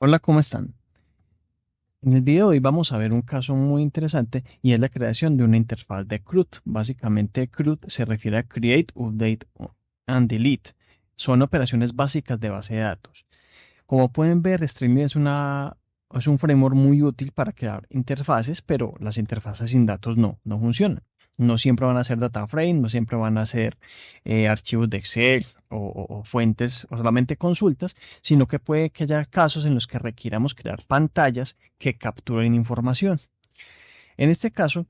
Hola, ¿cómo están? En el video de hoy vamos a ver un caso muy interesante y es la creación de una interfaz de CRUD. Básicamente, CRUD se refiere a Create, Update and Delete. Son operaciones básicas de base de datos. Como pueden ver, Streamlit es un framework muy útil para crear interfaces, pero las interfaces sin datos no funcionan. No siempre van a ser data frame, no siempre van a ser archivos de Excel o fuentes o solamente consultas, sino que puede que haya casos en los que requiramos crear pantallas que capturen información. En este caso,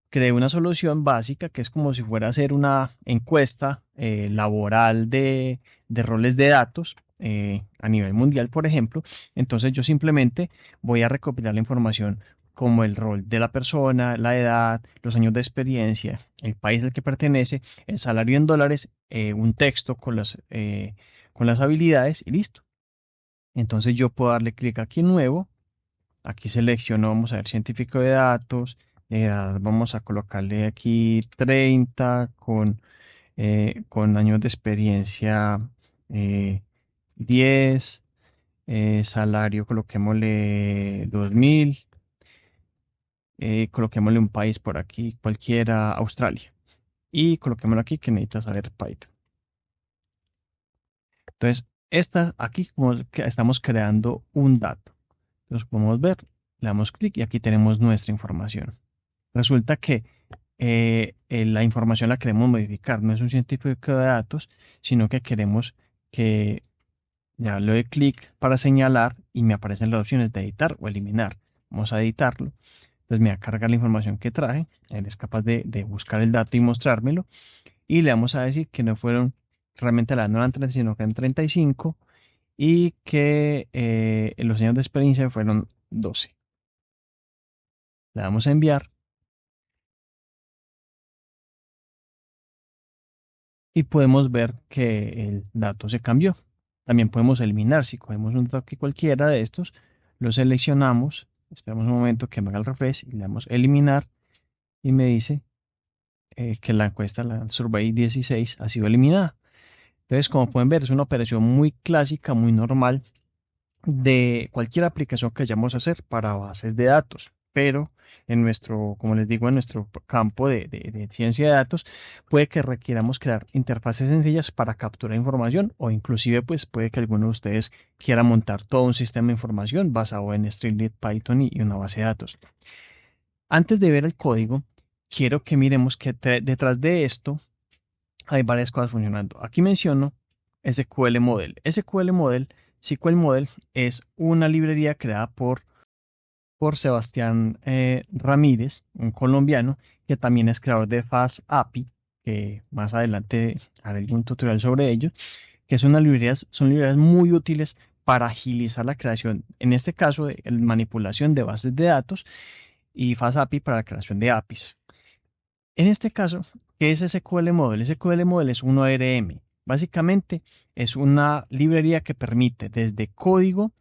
creé una solución básica que es como si fuera a hacer una encuesta laboral de roles de datos a nivel mundial, por ejemplo. Entonces yo simplemente voy a recopilar la información como el rol de la persona, la edad, los años de experiencia, el país al que pertenece, el salario en dólares, un texto con las habilidades y listo. Entonces yo puedo darle clic aquí en nuevo. Aquí selecciono, vamos a ver, científico de datos, de edad, vamos a colocarle aquí 30 con años de experiencia 10, salario, coloquémosle 2000, coloquémosle un país por aquí, cualquiera, Australia. Y coloquémoslo aquí que necesita saber Python. Entonces, aquí como que estamos creando un dato. Entonces, podemos ver, le damos clic y aquí tenemos nuestra información. Resulta que la información la queremos modificar, no es un científico de datos, sino que queremos que ya le doy clic para señalar y me aparecen las opciones de editar o eliminar. Vamos a editarlo. Entonces me va a cargar la información que traje. Él es capaz de buscar el dato y mostrármelo. Y le vamos a decir que no fueron, realmente la no eran 30, sino que eran 35 y que los años de experiencia fueron 12. Le damos a enviar y podemos ver que el dato se cambió. También podemos eliminar, si cogemos un dato aquí cualquiera de estos, lo seleccionamos, esperamos un momento que me haga el refresh y le damos eliminar y me dice que la encuesta, la Survey 16, ha sido eliminada. Entonces, como pueden ver, es una operación muy clásica, muy normal de cualquier aplicación que vayamos a hacer para bases de datos. Pero en nuestro, como les digo, en nuestro campo de ciencia de datos, puede que requiramos crear interfaces sencillas para capturar información o inclusive pues puede que alguno de ustedes quiera montar todo un sistema de información basado en Streamlit, Python y una base de datos. Antes de ver el código, quiero que miremos que detrás de esto hay varias cosas funcionando. Aquí menciono SQL Model. SQL Model es una librería creada por Sebastián Ramírez, un colombiano, que también es creador de Fast API, que más adelante haré algún tutorial sobre ello, que son librerías muy útiles para agilizar la creación, en este caso, de manipulación de bases de datos y Fast API para la creación de APIs. En este caso, ¿qué es SQL Model? SQL Model es un ORM. Básicamente es una librería que permite desde código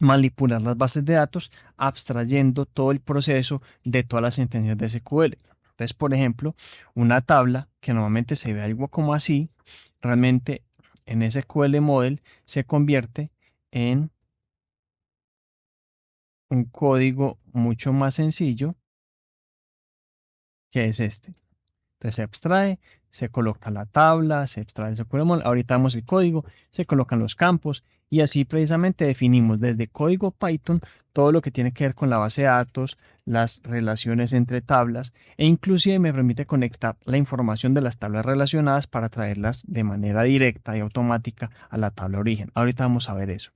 manipular las bases de datos abstrayendo todo el proceso de todas las sentencias de SQL. Entonces, por ejemplo, una tabla que normalmente se ve algo como así, realmente en SQL Model se convierte en un código mucho más sencillo que es este. Entonces se abstrae, se coloca la tabla, se extrae el SQL, ahorita damos el código, se colocan los campos y así precisamente definimos desde código Python todo lo que tiene que ver con la base de datos, las relaciones entre tablas e inclusive me permite conectar la información de las tablas relacionadas para traerlas de manera directa y automática a la tabla origen. Ahorita vamos a ver eso.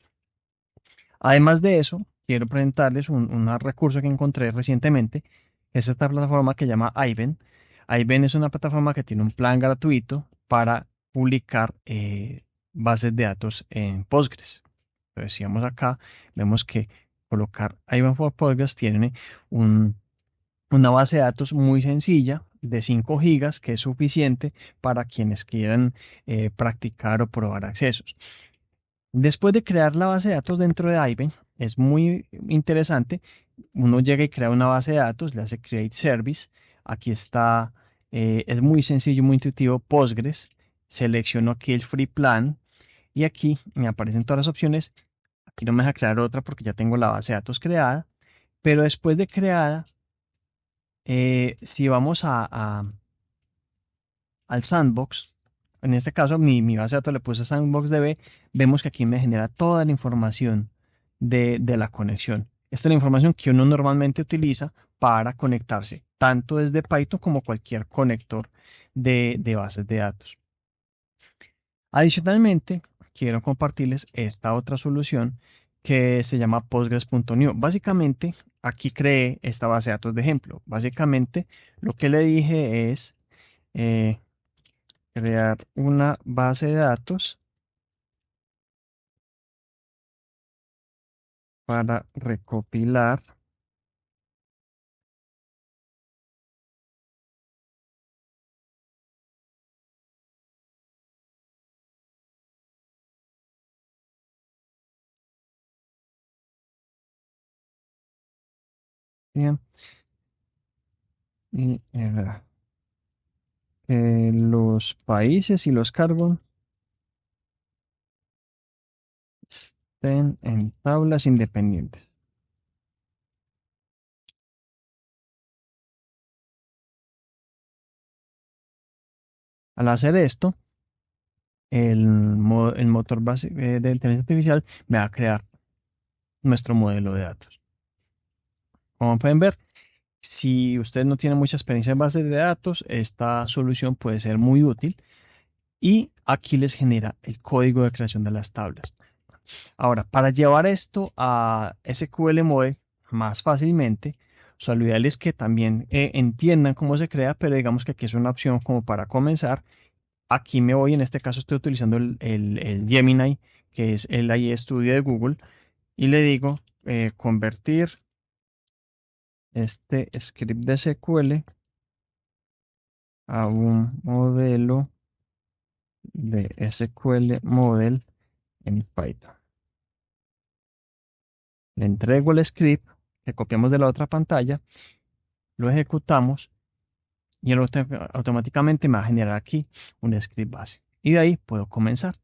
Además de eso, quiero presentarles un recurso que encontré recientemente. Es esta plataforma que se llama Iven. Iven es una plataforma que tiene un plan gratuito para publicar bases de datos en Postgres. Entonces, si vamos acá, vemos que colocar Iven for Postgres tiene un- una base de datos muy sencilla de 5 gigas que es suficiente para quienes quieran practicar o probar accesos. Después de crear la base de datos dentro de Iben, es muy interesante. Uno llega y crea una base de datos, le hace Create Service. Aquí está, es muy sencillo, muy intuitivo, Postgres. Selecciono aquí el Free Plan y aquí me aparecen todas las opciones. Aquí no me deja crear otra porque ya tengo la base de datos creada, pero después de creada, si vamos al sandbox, en este caso mi base de datos le puse sandboxDB, vemos que aquí me genera toda la información de la conexión. Esta es la información que uno normalmente utiliza para conectarse, tanto desde Python como cualquier conector de bases de datos. Adicionalmente, quiero compartirles esta otra solución que se llama Postgres.new. Básicamente, aquí creé esta base de datos de ejemplo. Básicamente, lo que le dije es eh, crear una base de datos para recopilar bien, y que los países y los cargos estén en tablas independientes. Al hacer esto, el motor base, de inteligencia artificial me va a crear nuestro modelo de datos. Como pueden ver, si ustedes no tienen mucha experiencia en bases de datos, esta solución puede ser muy útil y aquí les genera el código de creación de las tablas. Ahora, para llevar esto a SQL Mode más fácilmente, lo ideal es que también entiendan cómo se crea, pero digamos que aquí es una opción como para comenzar. Aquí me voy, en este caso estoy utilizando el Gemini, que es el AI Studio de Google, y le digo convertir este script de SQL a un modelo de SQL Model en Python. Le entrego el script que copiamos de la otra pantalla, lo ejecutamos y él automáticamente me va a generar aquí un script base. Y de ahí puedo comenzar.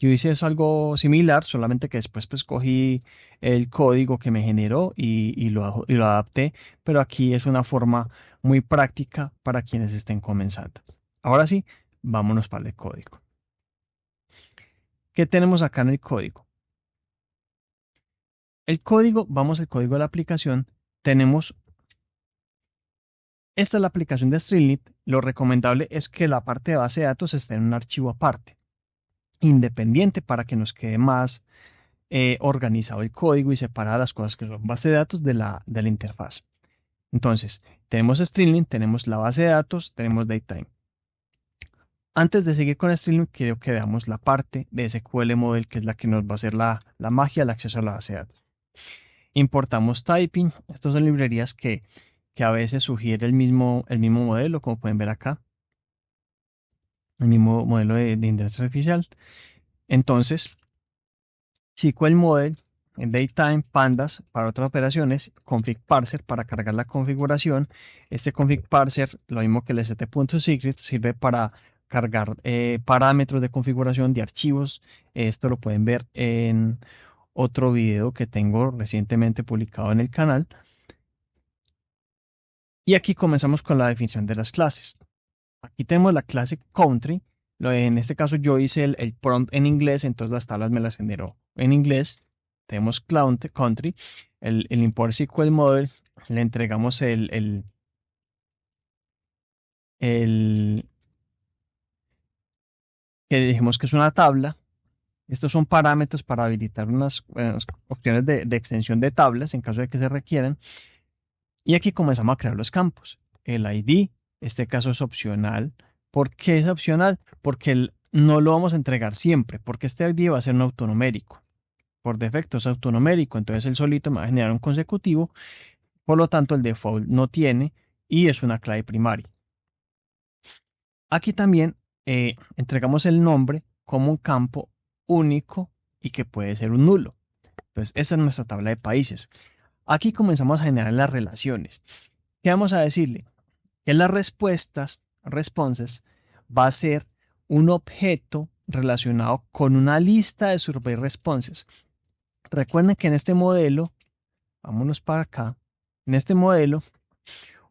Yo hice eso algo similar, solamente que después pues cogí el código que me generó y lo adapté, pero aquí es una forma muy práctica para quienes estén comenzando. Ahora sí, vámonos para el código. ¿Qué tenemos acá en el código? El código, vamos al código de la aplicación, tenemos, esta es la aplicación de Streamlit, lo recomendable es que la parte de base de datos esté en un archivo aparte, independiente para que nos quede más organizado el código y separar las cosas que son base de datos de la interfaz. Entonces, tenemos Streamlit, tenemos la base de datos, tenemos Datetime. Antes de seguir con Streamlit, quiero que veamos la parte de SQL Model, que es la que nos va a hacer la magia del acceso a la base de datos. Importamos Typing, estas son librerías que a veces sugiere el mismo modelo, como pueden ver acá, el mismo modelo de inteligencia artificial. Entonces, SQL Model, Datetime, Pandas para otras operaciones, Config Parser para cargar la configuración. Este Config Parser, lo mismo que el st.secret, sirve para cargar parámetros de configuración de archivos. Esto lo pueden ver en otro video que tengo recientemente publicado en el canal. Y aquí comenzamos con la definición de las clases. Aquí tenemos la clase country. En este caso yo hice el prompt en inglés, entonces las tablas me las generó en inglés. Tenemos country, el import SQL model, le entregamos el que dijimos que es una tabla. Estos son parámetros para habilitar unas opciones de extensión de tablas en caso de que se requieran. Y aquí comenzamos a crear los campos. El ID, este caso es opcional. ¿Por qué es opcional? Porque no lo vamos a entregar siempre, porque este ID va a ser un autonumérico. Por defecto es autonumérico, entonces el solito me va a generar un consecutivo, por lo tanto el default no tiene y es una clave primaria. Aquí también entregamos el nombre como un campo único y que puede ser un nulo. Entonces esa es nuestra tabla de países. Aquí comenzamos a generar las relaciones. ¿Qué vamos a decirle? Que las responses, va a ser un objeto relacionado con una lista de survey responses. Recuerden que en este modelo, vámonos para acá, en este modelo,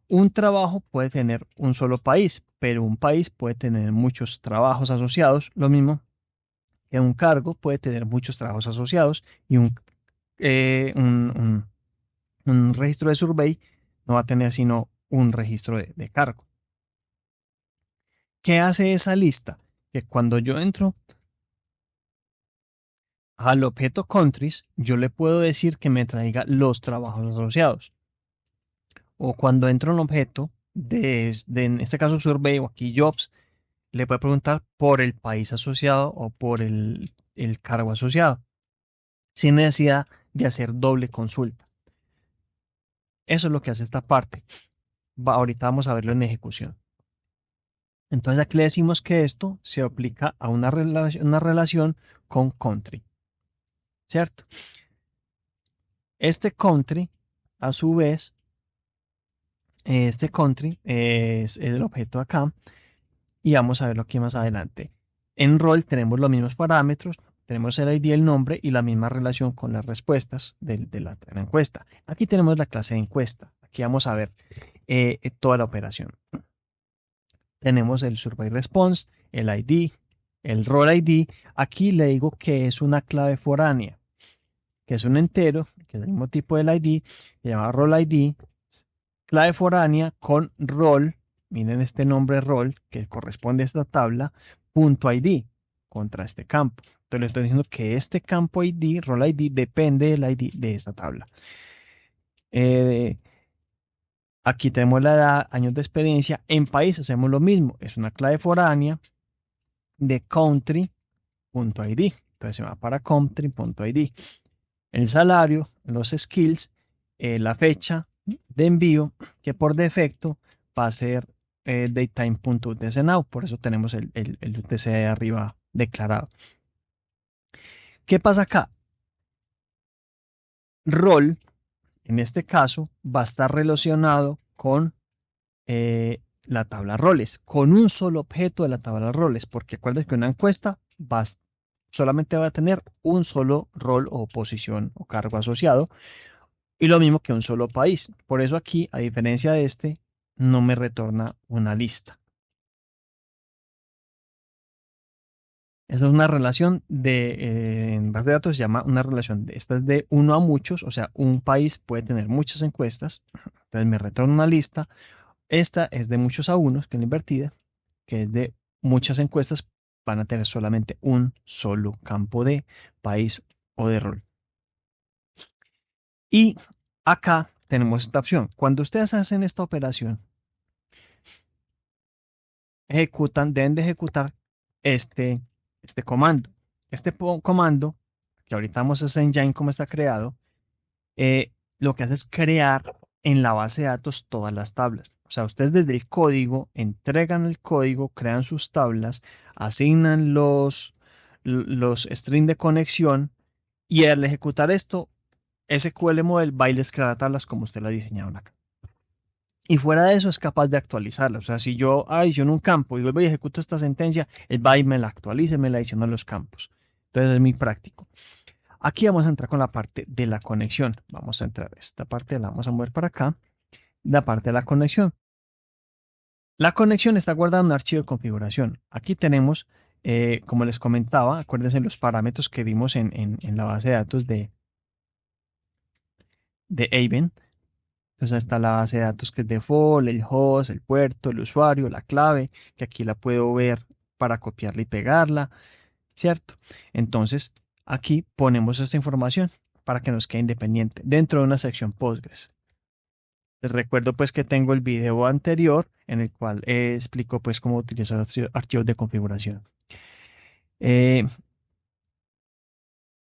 un trabajo puede tener un solo país, pero un país puede tener muchos trabajos asociados, lo mismo que un cargo puede tener muchos trabajos asociados y un registro de survey no va a tener sino un registro de cargo. ¿Qué hace esa lista? Que cuando yo entro al objeto countries, yo le puedo decir que me traiga los trabajos asociados. O cuando entro en un objeto en este caso survey o aquí jobs, le puedo preguntar por el país asociado o por el cargo asociado, sin necesidad de hacer doble consulta. Eso es lo que hace esta parte. Ahorita vamos a verlo en ejecución. Entonces aquí le decimos que esto se aplica a una relación con country, ¿cierto? Este country, a su vez, este country es el objeto acá y vamos a verlo aquí más adelante. En rol tenemos los mismos parámetros, tenemos el ID, el nombre y la misma relación con las respuestas de la encuesta. Aquí tenemos la clase de encuesta. Aquí vamos a ver toda la operación. Tenemos el survey response, el ID, el role ID. Aquí le digo que es una clave foránea, que es un entero, que es el mismo tipo del ID, se llama role ID, clave foránea con role, miren este nombre role que corresponde a esta tabla, punto ID contra este campo. Entonces le estoy diciendo que este campo ID, role ID, depende del ID de esta tabla. Aquí tenemos la edad, años de experiencia. En país hacemos lo mismo, es una clave foránea de country.id. Entonces se va para country.id. El salario, los skills, la fecha de envío, que por defecto va a ser datetime.utc.now. Por eso tenemos el UTC arriba declarado. ¿Qué pasa acá? Rol, en este caso, va a estar relacionado con la tabla roles, con un solo objeto de la tabla roles, porque acuérdense que una encuesta solamente va a tener un solo rol o posición o cargo asociado, y lo mismo que un solo país. Por eso aquí, a diferencia de este, no me retorna una lista. Eso es una relación en base de datos se llama una relación esta es de uno a muchos, o sea, un país puede tener muchas encuestas, entonces me retorna una lista. Esta es de muchos a unos, que es la invertida, que es de muchas encuestas, van a tener solamente un solo campo de país o de rol. Y acá tenemos esta opción. Cuando ustedes hacen esta operación, deben de ejecutar este comando. Este comando, que ahorita vamos a hacer engine como está creado, lo que hace es crear en la base de datos todas las tablas. O sea, ustedes desde el código entregan el código, crean sus tablas, asignan los strings de conexión y al ejecutar esto, SQL Model va y les crea las tablas como ustedes la diseñaron acá. Y fuera de eso es capaz de actualizarla. O sea, si yo adiciono un campo y vuelvo y ejecuto esta sentencia, él va y me la actualiza y me la adiciona a los campos. Entonces es muy práctico. Aquí vamos a entrar con la parte de la conexión. Vamos a entrar, esta parte la vamos a mover para acá. La parte de la conexión. La conexión está guardada en un archivo de configuración. Aquí tenemos, como les comentaba, acuérdense los parámetros que vimos en la base de datos de Haven. Entonces está la base de datos que es default, el host, el puerto, el usuario, la clave, que aquí la puedo ver para copiarla y pegarla, ¿cierto? Entonces aquí ponemos esta información para que nos quede independiente dentro de una sección Postgres. Les recuerdo pues que tengo el video anterior en el cual explico pues cómo utilizar archivos de configuración.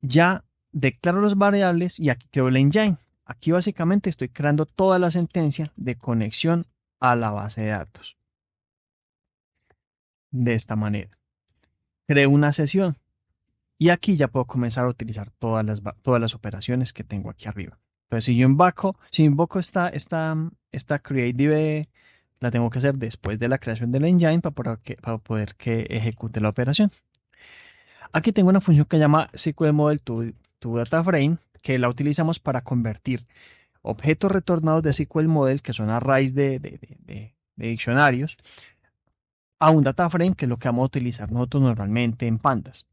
Ya declaro los variables y aquí creo el engine. Aquí básicamente estoy creando toda la sentencia de conexión a la base de datos. De esta manera. Creo una sesión y aquí ya puedo comenzar a utilizar todas las operaciones que tengo aquí arriba. Entonces si invoco esta createDB, la tengo que hacer después de la creación del engine para poder que ejecute la operación. Aquí tengo una función que se llama SQL Model to data frame, que la utilizamos para convertir objetos retornados de SQL Model, que son arrays de diccionarios, a un data frame, que es lo que vamos a utilizar nosotros normalmente en Pandas.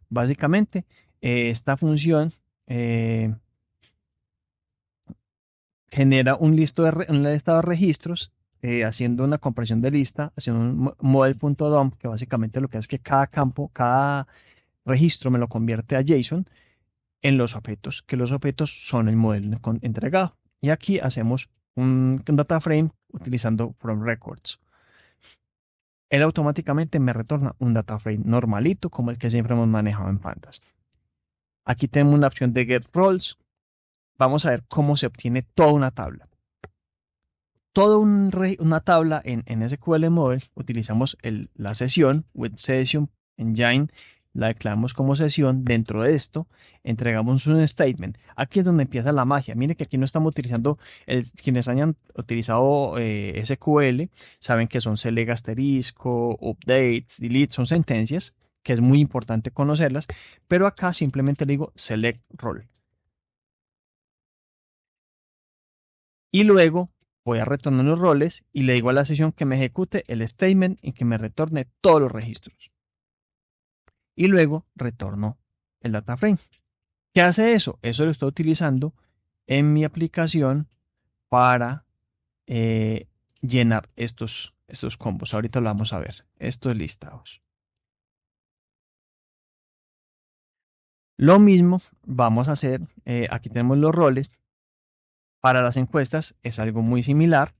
Básicamente, esta función genera un listado de registros, haciendo una compresión de lista, haciendo un model.dump, que básicamente lo que hace es que cada campo, cada registro me lo convierte a JSON en los objetos, que los objetos son el modelo entregado. Y aquí hacemos un data frame utilizando from records. Él automáticamente me retorna un data frame normalito, como el que siempre hemos manejado en Pandas. Aquí tenemos una opción de get roles. Vamos a ver cómo se obtiene toda una tabla. Toda una tabla en SQL Model, utilizamos la sesión with session engine, la declaramos como sesión. Dentro de esto entregamos un statement. Aquí es donde empieza la magia. Mire que aquí no estamos utilizando, quienes hayan utilizado SQL saben que son select asterisco, updates, delete, son sentencias que es muy importante conocerlas, pero acá simplemente le digo select role. Y luego voy a retornar los roles y le digo a la sesión que me ejecute el statement y que me retorne todos los registros. Y luego retorno el data frame. ¿Qué hace eso? Eso lo estoy utilizando en mi aplicación para llenar estos combos. Ahorita lo vamos a ver, estos listados. Lo mismo vamos a hacer, aquí tenemos los roles. Para las encuestas es algo muy similar,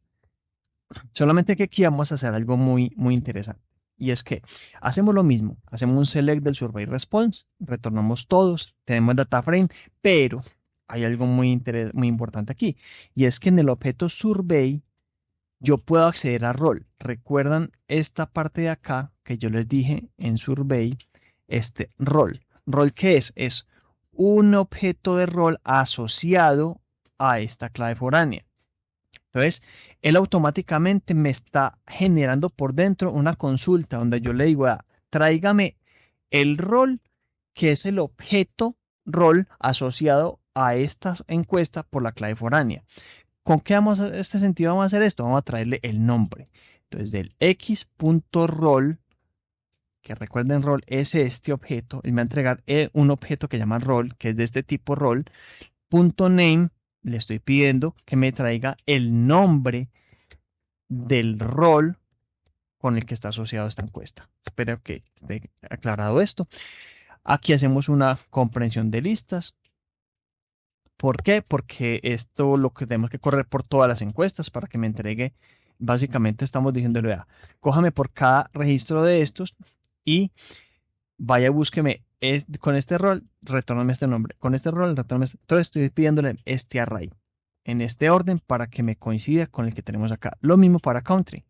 solamente que aquí vamos a hacer algo muy interesante. Y es que hacemos lo mismo, hacemos un select del survey response, retornamos todos, tenemos el data frame, pero hay algo muy importante aquí, y es que en el objeto survey yo puedo acceder a role. ¿Recuerdan esta parte de acá que yo les dije en survey? Este role. ¿Role qué es? Es un objeto de role asociado a esta clave foránea. Entonces, él automáticamente me está generando por dentro una consulta donde yo le digo, tráigame el rol que es el objeto rol asociado a esta encuesta por la clave foránea. ¿Con qué vamos a este sentido vamos a hacer esto? Vamos a traerle el nombre. Entonces, del x.rol, que recuerden rol es este objeto, él me va a entregar un objeto que llama rol, que es de este tipo rol, .name, le estoy pidiendo que me traiga el nombre del rol con el que está asociado esta encuesta. Espero que esté aclarado esto. Aquí hacemos una comprensión de listas. ¿Por qué? Porque esto lo que tenemos que correr por todas las encuestas para que me entregue. Básicamente estamos diciéndole, vea, cójame por cada registro de estos y vaya, búsqueme con este rol, retórname este nombre. Con este rol, retórname este. Entonces estoy pidiéndole este array en este orden para que me coincida con el que tenemos acá. Lo mismo para country.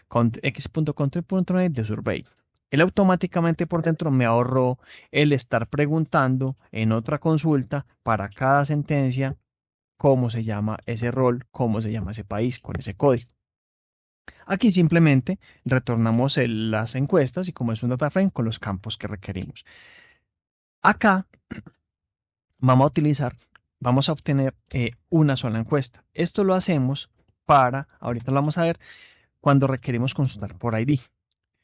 X.country.net de survey. Él automáticamente por dentro me ahorró el estar preguntando en otra consulta para cada sentencia cómo se llama ese rol, cómo se llama ese país con ese código. Aquí simplemente retornamos las encuestas y como es un data frame con los campos que requerimos. Acá vamos a obtener una sola encuesta. Esto lo hacemos para, ahorita lo vamos a ver, cuando requerimos consultar por ID.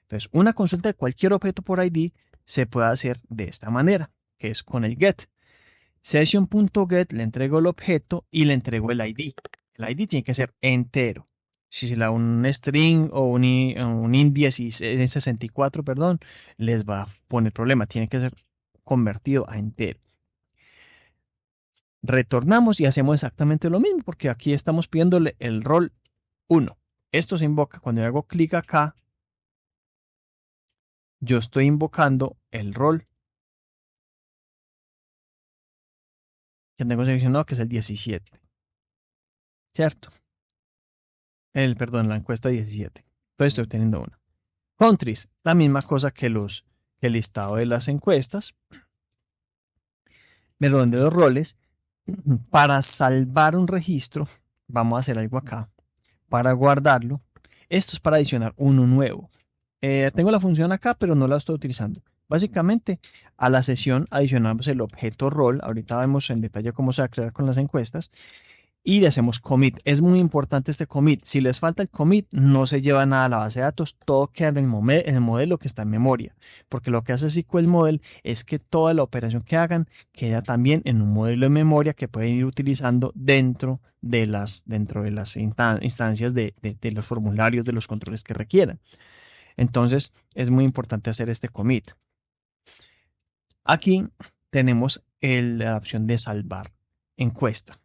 Entonces, una consulta de cualquier objeto por ID se puede hacer de esta manera, que es con el get. Session.get le entrego el objeto y le entrego el ID. El ID tiene que ser entero. Si se da un string o un int64, perdón, les va a poner problema. Tiene que ser convertido a entero. Retornamos y hacemos exactamente lo mismo, porque aquí estamos pidiéndole el rol 1. Esto se invoca cuando yo hago clic acá. Yo estoy invocando el rol que tengo seleccionado, que es el 17. ¿Cierto? Perdón, la encuesta 17. Entonces estoy obteniendo una. Countries, la misma cosa que el listado de las encuestas. Perdón, de los roles. Para salvar un registro, vamos a hacer algo acá. Para guardarlo, esto es para adicionar uno nuevo. Tengo la función acá, pero no la estoy utilizando. Básicamente, a la sesión adicionamos el objeto rol. Ahorita vemos en detalle cómo se va a crear con las encuestas. Y le hacemos commit. Es muy importante este commit. Si les falta el commit, no se lleva nada a la base de datos. Todo queda en el modelo que está en memoria. Porque lo que hace SQL Model es que toda la operación que hagan queda también en un modelo de memoria que pueden ir utilizando dentro de las instancias de los formularios, de los controles que requieran. Entonces, es muy importante hacer este commit. Aquí tenemos la opción de salvar encuesta.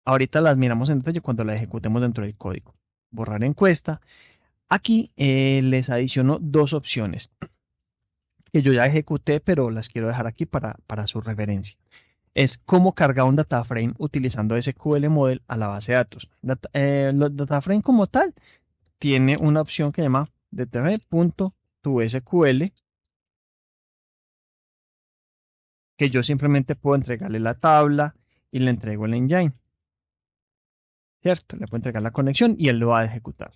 Ahorita las miramos en detalle cuando la ejecutemos dentro del código. Borrar encuesta. Aquí les adiciono dos opciones que yo ya ejecuté, pero las quiero dejar aquí para su referencia. Es cómo cargar un data frame utilizando SQL Model a la base de datos. Los data frame como tal tiene una opción que se llama dtf.toSQL, que yo simplemente puedo entregarle la tabla y le entrego el engine. ¿Cierto? Le puedo entregar la conexión y él lo va a ejecutar.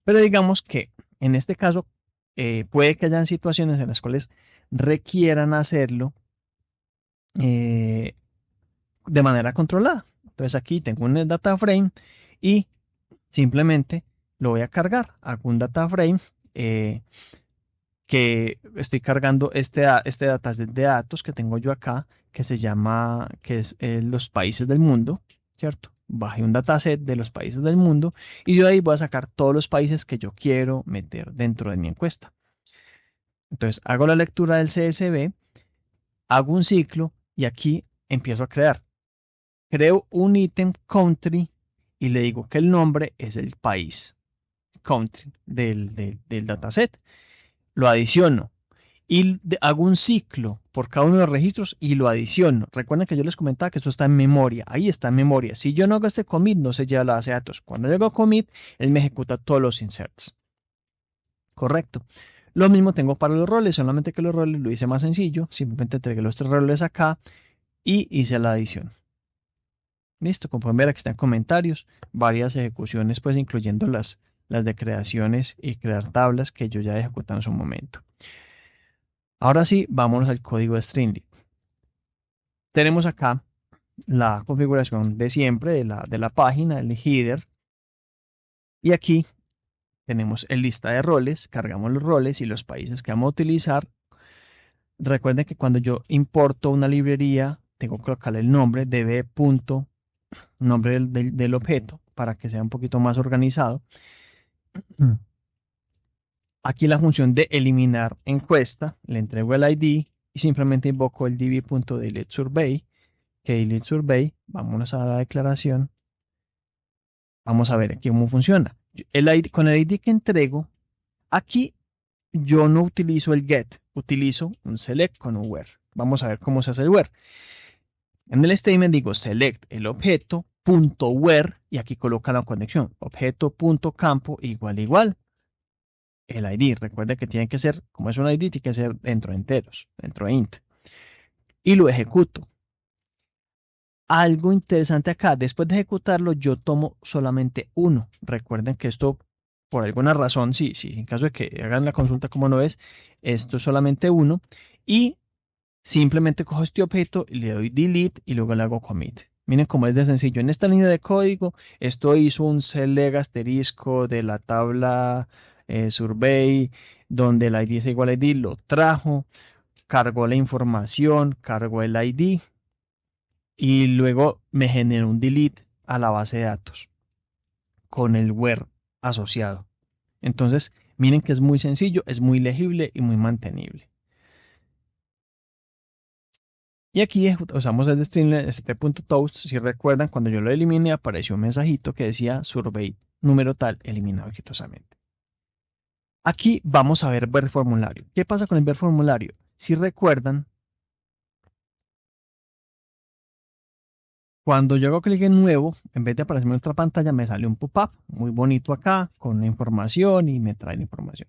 Pero digamos que en este caso puede que hayan situaciones en las cuales requieran hacerlo de manera controlada. Entonces aquí tengo un data frame y simplemente lo voy a cargar. Hago un data frame que estoy cargando este dataset de datos que tengo yo acá, que se llama, que es los países del mundo, ¿cierto? Bajé un dataset de los países del mundo y de ahí voy a sacar todos los países que yo quiero meter dentro de mi encuesta. Entonces hago la lectura del CSV, hago un ciclo y aquí empiezo a crear. Creo un ítem country y le digo que el nombre es el país country del dataset. Lo adiciono y hago un ciclo por cada uno de los registros y lo adiciono. Recuerden que yo les comentaba que esto está en memoria. Ahí está en memoria. Si yo no hago este commit, no se lleva a la base de datos. Cuando yo hago commit, él me ejecuta todos los inserts. Correcto. Lo mismo tengo para los roles, solamente que los roles lo hice más sencillo. Simplemente entregué los 3 roles acá y hice la adición. Listo, como pueden ver aquí están comentarios, varias ejecuciones, pues incluyendo las de creaciones y crear tablas que yo ya he ejecutado en su momento. Ahora sí, vámonos al código de Streamlit. Tenemos acá la configuración de siempre de la página, el header. Y aquí tenemos el lista de roles, cargamos los roles y los países que vamos a utilizar. Recuerden que cuando yo importo una librería, tengo que colocarle el nombre, nombre del objeto, para que sea un poquito más organizado. Aquí la función de eliminar encuesta, le entrego el ID y simplemente invoco el db.deleteSurvey, que delete survey, vámonos a la declaración, vamos a ver aquí cómo funciona. Con el ID que entrego, aquí yo no utilizo el get, utilizo un select con un where. Vamos a ver cómo se hace el where. En el statement digo select el objeto punto where y aquí coloca la conexión objeto punto campo igual el ID. Recuerde que tiene que ser, como es un ID, tiene que ser dentro de enteros, dentro de int. Y lo ejecuto. Algo interesante acá, después de ejecutarlo, yo tomo solamente uno. Recuerden que esto, por alguna razón, sí, en caso de que hagan la consulta como no es, esto es solamente uno. Y simplemente cojo este objeto y le doy delete y luego le hago commit. Miren cómo es de sencillo. En esta línea de código, esto hizo un select asterisco de la tabla survey, donde el ID es igual a ID, lo trajo, cargó la información, cargó el ID y luego me generó un delete a la base de datos con el where asociado. Entonces, miren que es muy sencillo, es muy legible y muy mantenible. Y aquí usamos el string st.toast. Si recuerdan, cuando yo lo eliminé, apareció un mensajito que decía survey número tal eliminado exitosamente. Aquí vamos a ver formulario. ¿Qué pasa con el ver formulario? Si recuerdan, cuando yo hago clic en nuevo, en vez de aparecerme en otra pantalla, me sale un pop-up muy bonito acá con la información y me trae la información.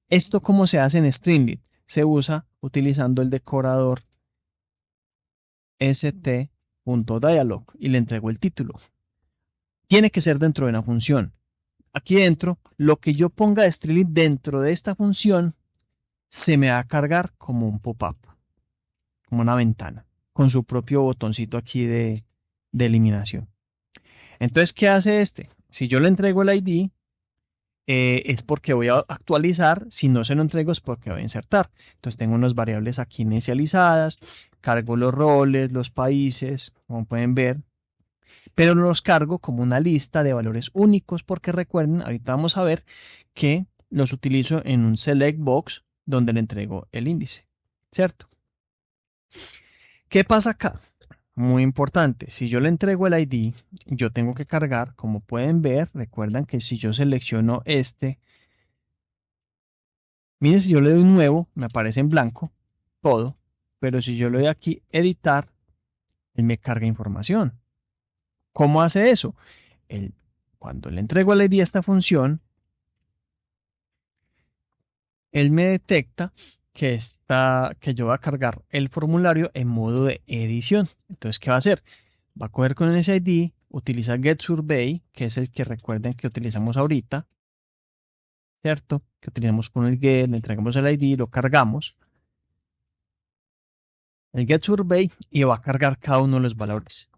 ¿Esto cómo se hace en Streamlit? Se usa utilizando el decorador st.dialog y le entrego el título. Tiene que ser dentro de una función. Aquí dentro, lo que yo ponga de Streamlit dentro de esta función se me va a cargar como un pop-up, como una ventana, con su propio botoncito aquí de eliminación. Entonces, ¿qué hace este? Si yo le entrego el ID, es porque voy a actualizar, si no se lo entrego es porque voy a insertar. Entonces tengo unas variables aquí inicializadas, cargo los roles, los países, como pueden ver, pero los cargo como una lista de valores únicos porque recuerden, ahorita vamos a ver que los utilizo en un select box donde le entrego el índice, ¿cierto? ¿Qué pasa acá? Muy importante, si yo le entrego el ID, yo tengo que cargar, como pueden ver, recuerdan que si yo selecciono este, miren, si yo le doy nuevo, me aparece en blanco todo, pero si yo le doy aquí editar, él me carga información. ¿Cómo hace eso? Él, cuando le entrego el ID a esta función, él me detecta que yo voy a cargar el formulario en modo de edición. Entonces, ¿qué va a hacer? Va a coger con ese ID, utiliza getSurvey, que es el que recuerden que utilizamos ahorita, ¿cierto? Que utilizamos con el get, le entregamos el ID, lo cargamos, el getSurvey, y va a cargar cada uno de los valores.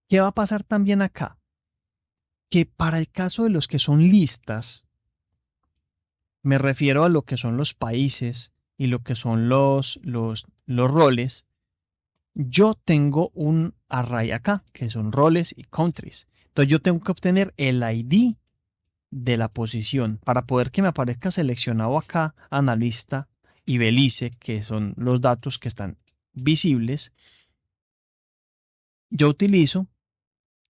¿Qué va a pasar también acá? Que para el caso de los que son listas, me refiero a lo que son los países y lo que son los roles, yo tengo un array acá, que son roles y countries. Entonces yo tengo que obtener el ID de la posición para poder que me aparezca seleccionado acá, analista y Belice, que son los datos que están visibles. Yo utilizo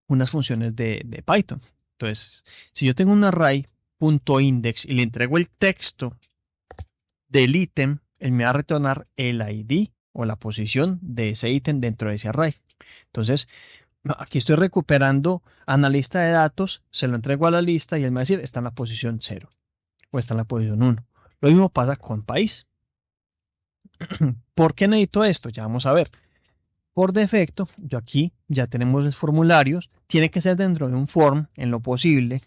unas funciones de Python. Entonces, si yo tengo un array.index y le entrego el texto del ítem, él me va a retornar el ID o la posición de ese ítem dentro de ese array. Entonces, aquí estoy recuperando analista de datos, se lo entrego a la lista y él me va a decir, está en la posición 0 o está en la posición 1. Lo mismo pasa con país. ¿Por qué necesito esto? Ya vamos a ver. Por defecto, yo aquí ya tenemos los formularios, tiene que ser dentro de un form en lo posible.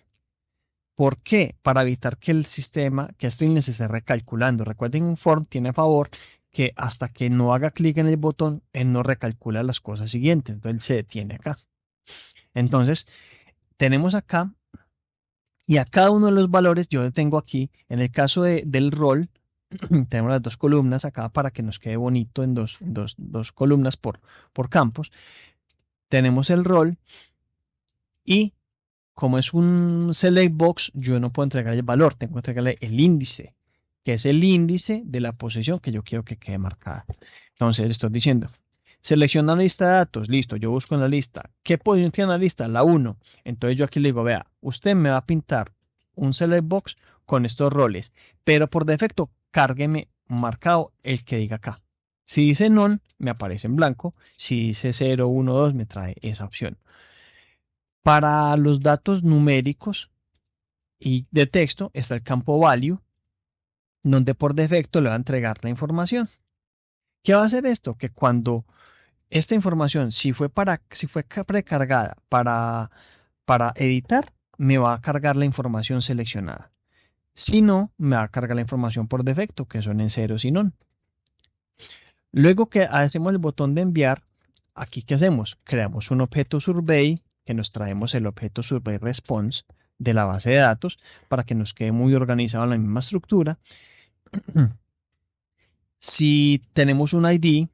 ¿Por qué? Para evitar que el sistema, que Streamlit se esté recalculando. Recuerden, un form tiene a favor que hasta que no haga clic en el botón, él no recalcula las cosas siguientes. Entonces él se detiene acá. Entonces, tenemos acá y a cada uno de los valores yo tengo aquí, en el caso del rol, tenemos las dos columnas acá para que nos quede bonito en dos columnas por campos. Tenemos el rol y como es un select box, yo no puedo entregarle el valor, tengo que entregarle el índice, que es el índice de la posición que yo quiero que quede marcada. Entonces le estoy diciendo, selecciona la lista de datos, listo, yo busco en la lista. ¿Qué posición tiene la lista? La 1. Entonces yo aquí le digo, vea, usted me va a pintar un select box con estos roles, pero por defecto, cárgueme marcado el que diga acá. Si dice none, me aparece en blanco. Si dice 0, 1, 2, me trae esa opción. Para los datos numéricos y de texto está el campo value, donde por defecto le va a entregar la información. ¿Qué va a hacer esto? Que cuando esta información, si fue precargada para editar, me va a cargar la información seleccionada. Si no, me va a cargar la información por defecto, que son en ceros y non. Luego que hacemos el botón de enviar, aquí ¿qué hacemos? Creamos un objeto survey, que nos traemos el objeto survey response de la base de datos para que nos quede muy organizado en la misma estructura. Si tenemos un ID,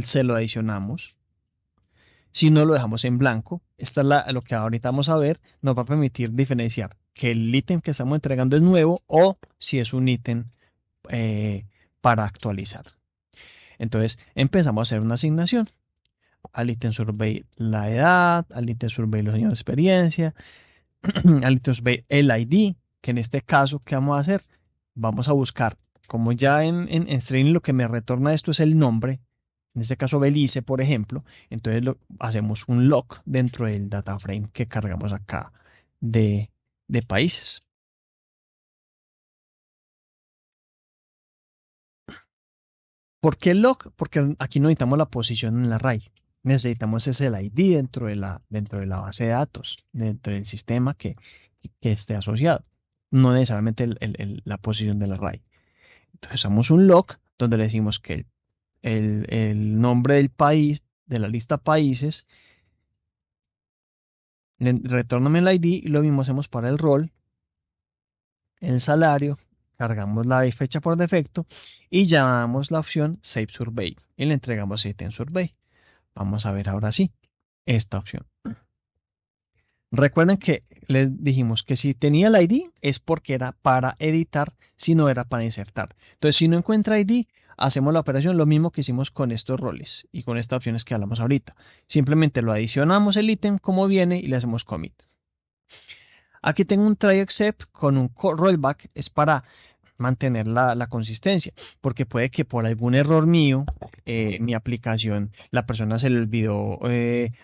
se lo adicionamos. Si no lo dejamos en blanco, esta es lo que ahorita vamos a ver, nos va a permitir diferenciar que el ítem que estamos entregando es nuevo o si es un ítem para actualizar. Entonces empezamos a hacer una asignación. Al ítem survey la edad, al ítem survey los años de experiencia, al ítem survey el ID, que en este caso, ¿qué vamos a hacer? Vamos a buscar, como ya en Streamlit lo que me retorna esto es el nombre, en este caso Belice, por ejemplo, entonces hacemos un lock dentro del data frame que cargamos acá de países. ¿Por qué el lock? Porque aquí no necesitamos la posición en el array. Necesitamos ese el ID dentro de la base de datos, dentro del sistema que esté asociado. No necesariamente la posición del array. Entonces usamos un log donde le decimos que el nombre del país, de la lista países, retórname el ID y lo mismo hacemos para el rol, el salario, cargamos la fecha por defecto y llamamos la opción Save Survey y le entregamos Item Survey. Vamos a ver ahora sí esta opción. Recuerden que les dijimos que si tenía el ID es porque era para editar, si no era para insertar. Entonces, si no encuentra ID, hacemos la operación lo mismo que hicimos con estos roles y con estas opciones que hablamos ahorita. Simplemente lo adicionamos el ítem como viene y le hacemos commit. Aquí tengo un try except con un rollback, es para mantener la consistencia, porque puede que por algún error mío, mi aplicación, la persona se le olvidó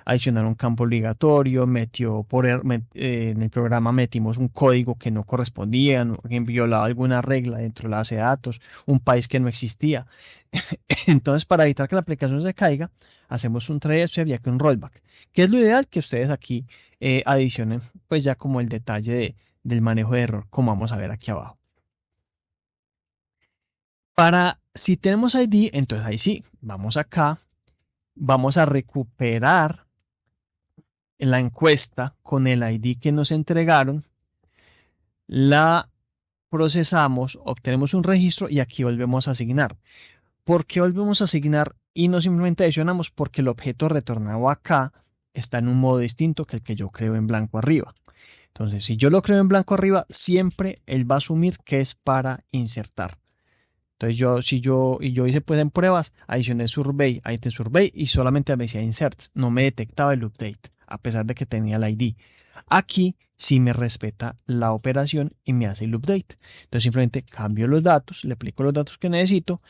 adicionar un campo obligatorio, en el programa metimos un código que no correspondía, violaba alguna regla dentro de la base de datos, un país que no existía. Entonces, para evitar que la aplicación se caiga, hacemos un try except y aquí un rollback, que es lo ideal que ustedes aquí adicionen, pues ya como el detalle del manejo de error, como vamos a ver aquí abajo. Si tenemos ID, entonces ahí sí, vamos acá, vamos a recuperar la encuesta con el ID que nos entregaron, la procesamos, obtenemos un registro y aquí volvemos a asignar. ¿Por qué volvemos a asignar y no simplemente adicionamos? Porque el objeto retornado acá está en un modo distinto que el que yo creo en blanco arriba. Entonces, si yo lo creo en blanco arriba, siempre él va a asumir que es para insertar. Entonces yo hice pues en pruebas, adicioné survey, item survey y solamente me decía insert, no me detectaba el update, a pesar de que tenía el ID. Aquí sí me respeta la operación y me hace el update. Entonces simplemente cambio los datos, le aplico los datos que necesito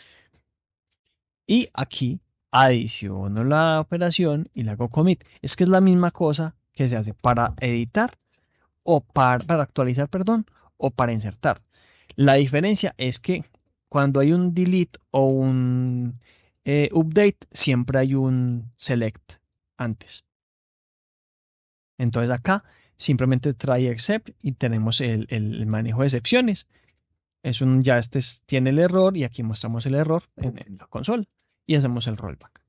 y aquí adiciono la operación y le hago commit. Es que es la misma cosa que se hace para editar o para actualizar, perdón, o para insertar. La diferencia es que cuando hay un delete o un update, siempre hay un select antes. Entonces acá simplemente try except y tenemos el manejo de excepciones. Ya tiene el error y aquí mostramos el error en la consola y hacemos el rollback.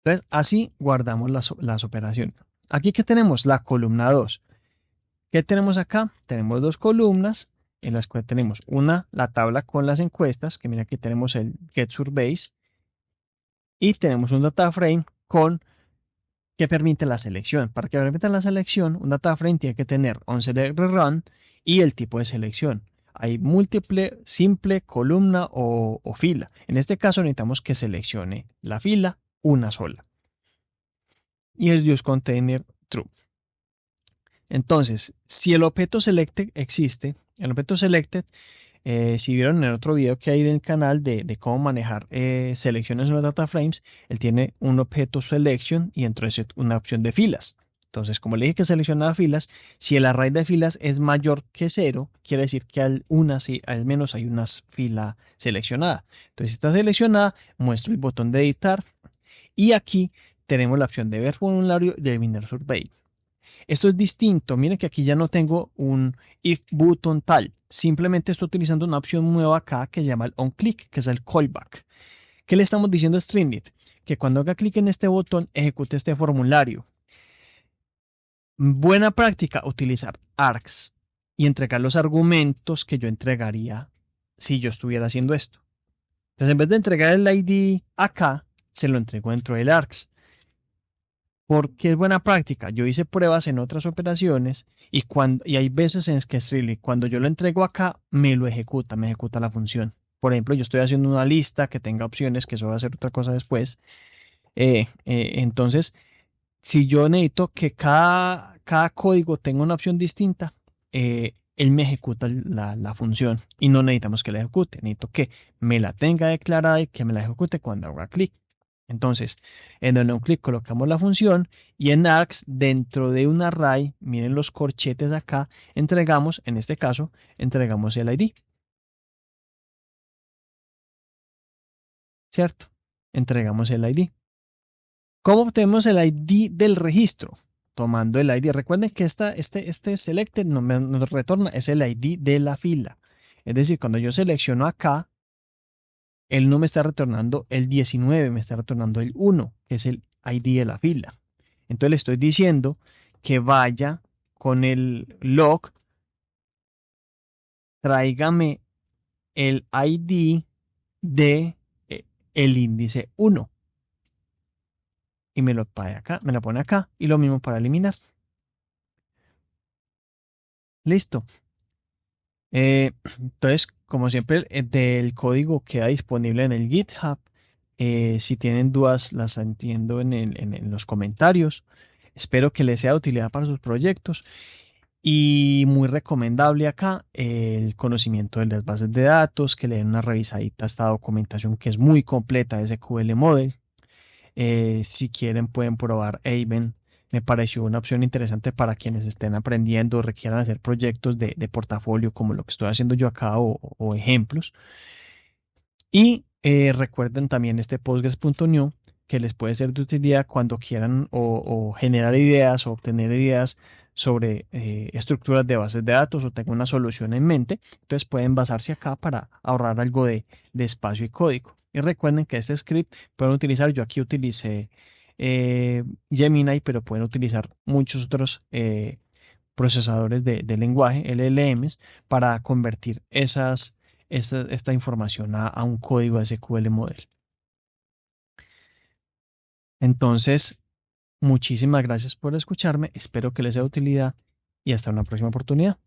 Entonces así guardamos las operaciones. Aquí que tenemos la columna 2. ¿Qué tenemos acá? Tenemos dos columnas en las cuales tenemos una, la tabla con las encuestas, que mira aquí tenemos el Get Surveys, y tenemos un data frame que permite la selección. Para que permita la selección, un data frame tiene que tener onSelect run y el tipo de selección. Hay múltiple, simple, columna o fila. En este caso necesitamos que seleccione la fila una sola. Y el use container true. Entonces, si el objeto selected existe, el objeto selected, si vieron en el otro video que hay del canal de cómo manejar selecciones en los data frames, él tiene un objeto selection y entonces una opción de filas. Entonces, como le dije que seleccionaba filas, si el array de filas es mayor que 0, quiere decir que al menos hay una fila seleccionada. Entonces, si está seleccionada, muestro el botón de editar y aquí tenemos la opción de ver formulario y de eliminar survey. Esto es distinto. Miren que aquí ya no tengo un if button tal. Simplemente estoy utilizando una opción nueva acá que se llama el onClick, que es el callback. ¿Qué le estamos diciendo a Streamlit? Que cuando haga clic en este botón, ejecute este formulario. Buena práctica, utilizar args y entregar los argumentos que yo entregaría si yo estuviera haciendo esto. Entonces, en vez de entregar el ID acá, se lo entrego dentro del args. Porque es buena práctica. Yo hice pruebas en otras operaciones y hay veces en que Streamlit, cuando yo lo entrego acá, me ejecuta la función. Por ejemplo, yo estoy haciendo una lista que tenga opciones, que eso va a hacer otra cosa después. Entonces, si yo necesito que cada código tenga una opción distinta, él me ejecuta la función y no necesitamos que la ejecute. Necesito que me la tenga declarada y que me la ejecute cuando haga clic. Entonces, en el clic colocamos la función y en args dentro de un array, miren los corchetes acá, entregamos, en este caso, entregamos el ID. ¿Cierto? Entregamos el ID. ¿Cómo obtenemos el ID del registro? tomando el ID. Recuerden que este selected nos retorna es el ID de la fila. Es decir, cuando yo selecciono acá, él no me está retornando el 19, me está retornando el 1, que es el ID de la fila. Entonces le estoy diciendo que vaya con el log, tráigame el ID de el índice 1 y me lo pone acá, y lo mismo para eliminar. Listo. Entonces, como siempre, del código queda disponible en el GitHub. Si tienen dudas, las entiendo en los comentarios. Espero que les sea de utilidad para sus proyectos. Y muy recomendable acá el conocimiento de las bases de datos, que le den una revisadita a esta documentación que es muy completa de SQL Model. Si quieren pueden probar Aven. Me pareció una opción interesante para quienes estén aprendiendo o requieran hacer proyectos de portafolio como lo que estoy haciendo yo acá o ejemplos. Y recuerden también este Postgres.new que les puede ser de utilidad cuando quieran o generar ideas o obtener ideas sobre estructuras de bases de datos o tengan una solución en mente. Entonces pueden basarse acá para ahorrar algo de espacio y código. Y recuerden que este script pueden utilizar, yo aquí utilicé Gemini, pero pueden utilizar muchos otros procesadores de lenguaje, LLMs, para convertir esta información a un código SQL model. Entonces, muchísimas gracias por escucharme, espero que les sea de utilidad y hasta una próxima oportunidad.